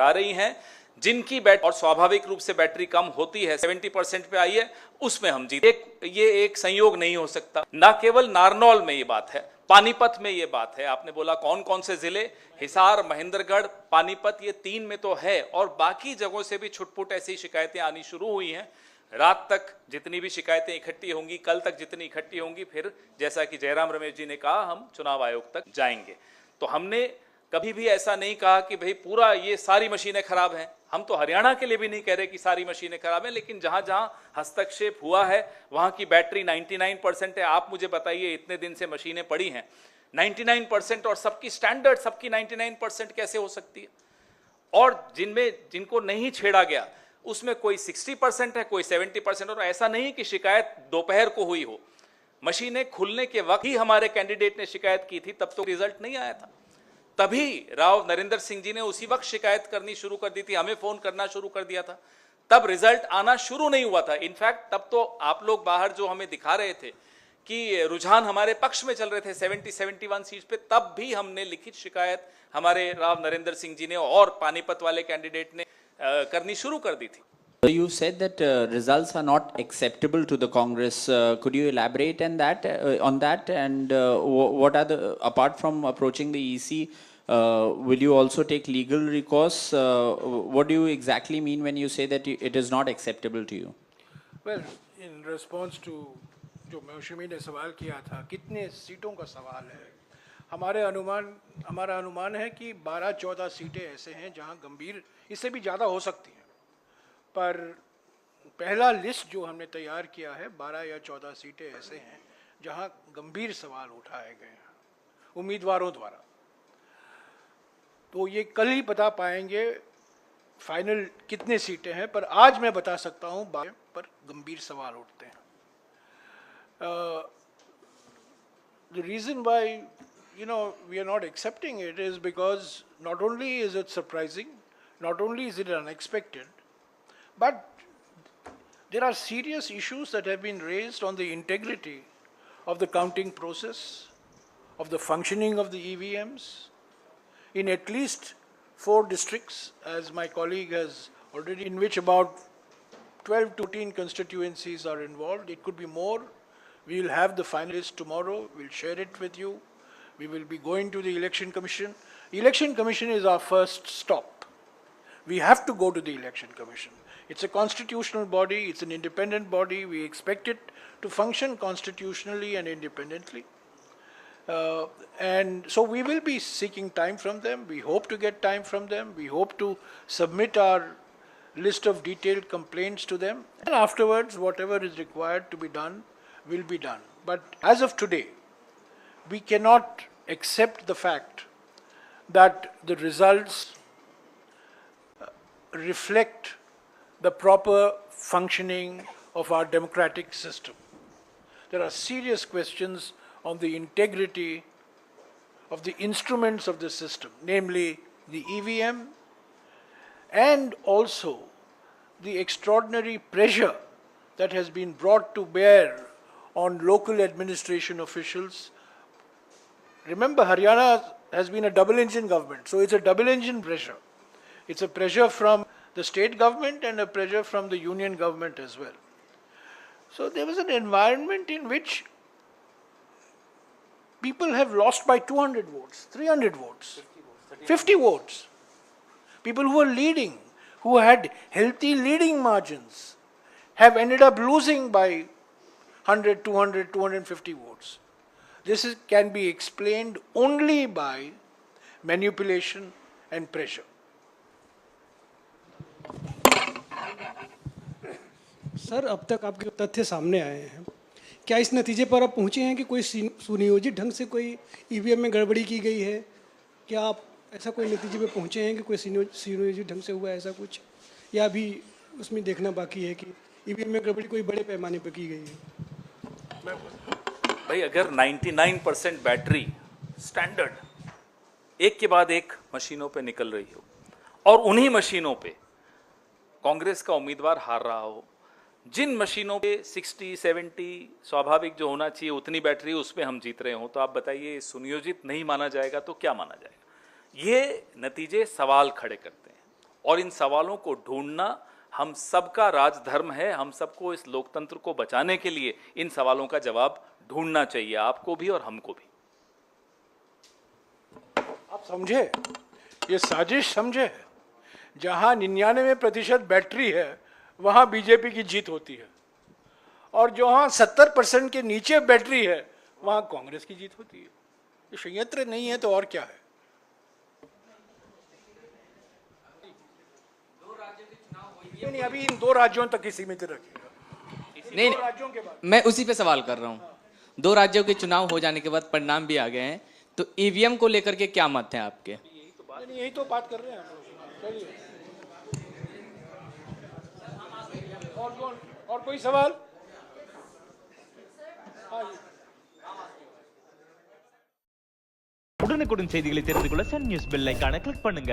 आ रही हैं जिनकी बैटरी और स्वाभाविक रूप से बैटरी कम होती है 70% पे आई है, उसमें हम जीते। ये एक संयोग नहीं हो सकता। ना केवल नारनौल में ये बात है, पानीपत में ये बात है। आपने बोला कौन कौन से जिले, हिसार, महेंद्रगढ़, पानीपत, ये 3 में तो है, और बाकी जगहों से भी छुटपुट ऐसी शिकायतें आनी शुरू हुई हैं। रात तक जितनी भी शिकायतें इकट्ठी होंगी, कल तक जितनी इकट्ठी होंगी, फिर जैसा कि जयराम रमेश जी ने कहा, हम चुनाव आयोग तक जाएंगे। तो हमने कभी भी ऐसा नहीं कहा कि भाई पूरा ये सारी मशीनें खराब हैं। हम तो हरियाणा के लिए भी नहीं कह रहे कि सारी मशीनें खराब हैं, लेकिन जहां जहां हस्तक्षेप हुआ है वहां की बैटरी 99% है। आप मुझे बताइए, इतने दिन से मशीनें पड़ी हैं 99% और सबकी स्टैंडर्ड, सबकी 99% कैसे हो सकती है? और जिनको नहीं छेड़ा गया उसमें कोई 60% है, कोई 70%। और ऐसा नहीं कि शिकायत दोपहर को हुई हो, मशीनें खुलने के वक्त ही हमारे कैंडिडेट ने शिकायत की थी, तब तो रिजल्ट नहीं आया था। तभी राव नरेंद्र सिंह जी ने उसी वक्त शिकायत करनी शुरू कर दी थी, हमें फोन करना शुरू कर दिया था, तब रिजल्ट आना शुरू नहीं हुआ था। इनफैक्ट तब तो आप लोग बाहर जो हमें दिखा रहे थे कि रुझान हमारे पक्ष में चल रहे थे 70-71 सीट पे, तब भी हमने लिखित शिकायत हमारे राव नरेंद्र सिंह जी ने और पानीपत वाले कैंडिडेट ने करनी शुरू कर दी थी। You said that results are not acceptable to the Congress. Could you elaborate on that? And what are the, apart from approaching the EC, will you also take legal recourse? What do you exactly mean when you say that it is not acceptable to you? Well, in response to जो मौसमी ने सवाल किया था, कितने सीटों का सवाल है, हमारा अनुमान है कि 12-14 सीटें ऐसे हैं जहां गंभीर, इससे भी ज़्यादा हो सकती हैं, पर पहला लिस्ट जो हमने तैयार किया है 12 या 14 सीटें ऐसे हैं जहां गंभीर सवाल उठाए गए हैं उम्मीदवारों द्वारा। तो ये कल ही बता पाएंगे फाइनल कितने सीटें हैं, पर आज मैं बता सकता हूं पर गंभीर सवाल उठते हैं। The reason why we are not accepting it is because not only is it surprising, not only is it unexpected, but there are serious issues that have been raised on the integrity of the counting process, of the functioning of the EVMs, in at least 4 districts, as my colleague has already, in which about 12 to 14 constituencies are involved. It could be more. We will have the final list tomorrow. We'll share it with you. We will be going to the Election Commission. Election Commission is our first stop. We have to go to the Election Commission. It's a constitutional body, it's an independent body. We expect it to function constitutionally and independently. And so we will be seeking time from them. We hope to get time from them. We hope to submit our list of detailed complaints to them. And afterwards, whatever is required to be done will be done. But as of today, we cannot accept the fact that the results reflect the proper functioning of our democratic system. There are serious questions on the integrity of the instruments of the system, namely the EVM, and also the extraordinary pressure that has been brought to bear on local administration officials. Remember, Haryana has been a double-engine government, so it's a double-engine pressure. It's a pressure from the state government and a pressure from the union government as well. So there was an environment in which people have lost by 200 votes, 300 votes, 50 votes. People who were leading, who had healthy leading margins, have ended up losing by 100, 200, 250 votes. This can be explained only by manipulation and pressure. Sir, अब तक आपके तथ्य सामने आए हैं, क्या इस नतीजे पर आप पहुंचे हैं कि कोई सुनियोजित ढंग से कोई ईवीएम में गड़बड़ी की गई है? क्या आप ऐसा कोई नतीजे पे पहुंचे हैं कि कोई सुनियोजित ढंग से हुआ है ऐसा कुछ, या अभी उसमें देखना बाकी है कि ईवीएम में गड़बड़ी कोई बड़े पैमाने पर की गई है? भाई, अगर 99% बैटरी स्टैंडर्ड एक के बाद एक मशीनों पे निकल रही हो और उन्हीं मशीनों पे कांग्रेस का उम्मीदवार हार रहा हो, जिन मशीनों पे 60-70 स्वाभाविक जो होना चाहिए उतनी बैटरी, उस पे हम जीत रहे हो, तो आप बताइए सुनियोजित नहीं माना जाएगा तो क्या माना जाएगा? ये नतीजे सवाल खड़े करते हैं। और इन सवालों को ढूंढना हम सबका राजधर्म है। हम सबको इस लोकतंत्र को बचाने के लिए इन सवालों का जवाब ढूंढना चाहिए, आपको भी और हमको भी। आप समझे, ये साजिश समझे, जहां 99% बैटरी है वहां बीजेपी की जीत होती है, और जहां 70% के नीचे बैटरी है वहां कांग्रेस की जीत होती है। ये संयंत्र नहीं है तो और क्या है? नहीं, अभी इन 2 राज्यों तक ही सीमित रखिएगा। नहीं 2 राज्यों के बाद मैं उसी पे सवाल कर रहा हूँ। 2 राज्यों के चुनाव हो जाने के बाद परिणाम भी आ गए हैं, तो ईवीएम को लेकर के क्या मत है आपके? नहीं, यही तो बात कर रहे हैं हम लोग। चलिए, और कौन, और कोई सवाल? हाँ जी। உடனுக்குடன் செய்திகளை தெரிந்து கொள்ள சன் நியூஸ் பெல் ஐகானை கிளிக் பண்ணுங்க.